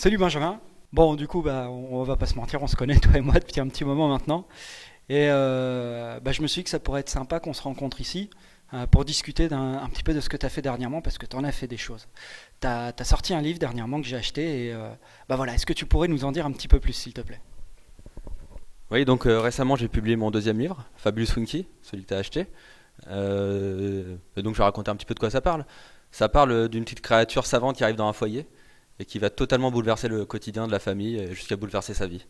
Salut Benjamin. Bon, du coup, bah, on va pas se mentir, on se connaît toi et moi depuis un petit moment maintenant. Et bah, je me suis dit que ça pourrait être sympa qu'on se rencontre ici pour discuter un petit peu de ce que tu as fait dernièrement parce que tu en as fait des choses. Tu as sorti un livre dernièrement que j'ai acheté et bah voilà, est-ce que tu pourrais nous en dire un petit peu plus s'il te plaît? Oui, donc récemment j'ai publié mon deuxième livre, Fabulous Winky, celui que tu as acheté. Et donc je vais raconter un petit peu de quoi ça parle. Ça parle d'une petite créature savante qui arrive dans un foyer et qui va totalement bouleverser le quotidien de la famille jusqu'à bouleverser sa vie.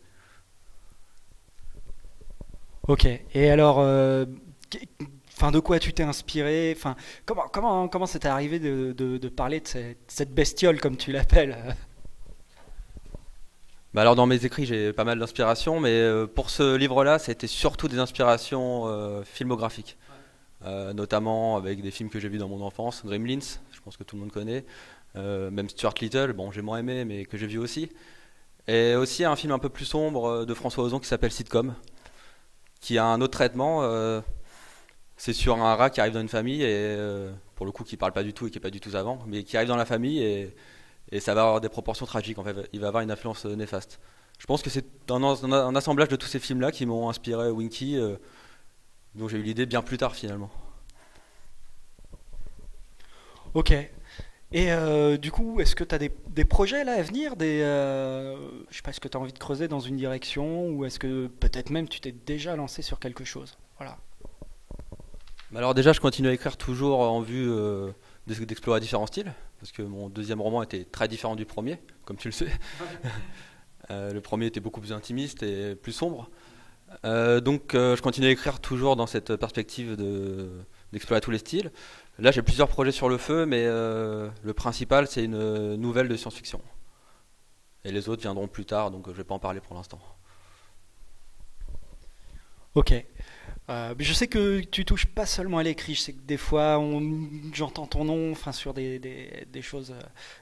Ok. Et alors, enfin, de quoi tu t'es inspiré? Enfin, comment ça t'est arrivé de parler de cette bestiole comme tu l'appelles? Bah alors dans mes écrits j'ai pas mal d'inspiration, mais pour ce livre-là c'était surtout des inspirations filmographiques. Notamment avec des films que j'ai vus dans mon enfance, Gremlins, je pense que tout le monde connaît, même Stuart Little, bon j'ai moins aimé mais que j'ai vu aussi. Et aussi un film un peu plus sombre de François Ozon qui s'appelle Sitcom, qui a un autre traitement. C'est sur un rat qui arrive dans une famille et pour le coup qui parle pas du tout et qui est pas du tout savant, mais qui arrive dans la famille et ça va avoir des proportions tragiques en fait. Il va avoir une influence néfaste. Je pense que c'est un assemblage de tous ces films-là qui m'ont inspiré Winky, dont j'ai eu l'idée bien plus tard finalement. Ok. Et du coup, est-ce que tu as des projets là à venir, je sais pas, est-ce que tu as envie de creuser dans une direction ou est-ce que peut-être même tu t'es déjà lancé sur quelque chose? Voilà. Mais alors déjà je continue à écrire toujours en vue d'explorer différents styles, parce que mon deuxième roman était très différent du premier, comme tu le sais. Le premier était beaucoup plus intimiste et plus sombre. Donc je continue à écrire toujours dans cette perspective d'explorer tous les styles. Là j'ai plusieurs projets sur le feu, mais le principal c'est une nouvelle de science-fiction. Et les autres viendront plus tard, donc je ne vais pas en parler pour l'instant. Ok. Mais je sais que tu touches pas seulement à l'écrit, je sais que des fois j'entends ton nom enfin, sur des choses,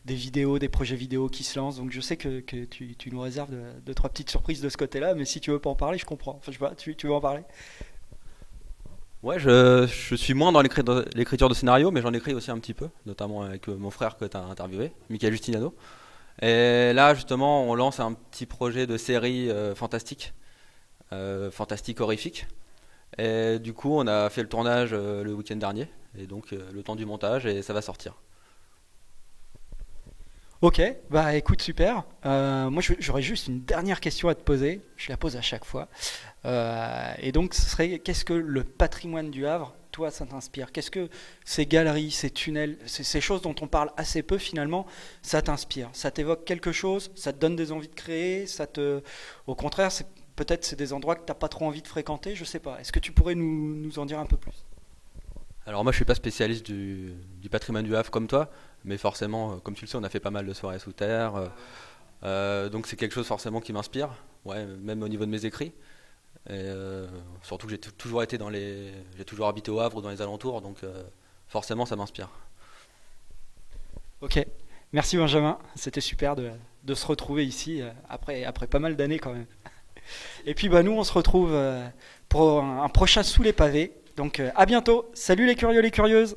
des vidéos, des projets vidéo qui se lancent, donc je sais que tu nous réserves deux, trois petites surprises de ce côté-là, mais si tu veux pas en parler, je comprends. Enfin, je sais pas, tu veux en parler? Ouais, je suis moins dans l'écriture de scénario, mais j'en écris aussi un petit peu, notamment avec mon frère que tu as interviewé, Michael Justiniano. Et là, justement, on lance un petit projet de série fantastique, fantastique horrifique. Et du coup, on a fait le tournage le week-end dernier, et donc le temps du montage, et ça va sortir. Ok, bah écoute, super. Moi, j'aurais juste une dernière question à te poser. Je la pose à chaque fois. Et donc, ce serait qu'est-ce que le patrimoine du Havre, toi, ça t'inspire? Qu'est-ce que ces galeries, ces tunnels, ces choses dont on parle assez peu finalement, ça t'inspire? Ça t'évoque quelque chose? Ça te donne des envies de créer? Au contraire, peut-être c'est des endroits que t'as pas trop envie de fréquenter. Je sais pas. Est-ce que tu pourrais nous en dire un peu plus? Alors moi, je suis pas spécialiste du patrimoine du Havre comme toi, mais forcément, comme tu le sais, on a fait pas mal de soirées sous terre, donc c'est quelque chose forcément qui m'inspire, ouais, même au niveau de mes écrits. Et surtout que toujours été j'ai toujours habité au Havre ou dans les alentours, donc forcément ça m'inspire. Ok. Merci Benjamin. C'était super de se retrouver ici après pas mal d'années quand même. Et puis bah nous on se retrouve pour un prochain Sous les pavés. Donc à bientôt. Salut les curieux les curieuses.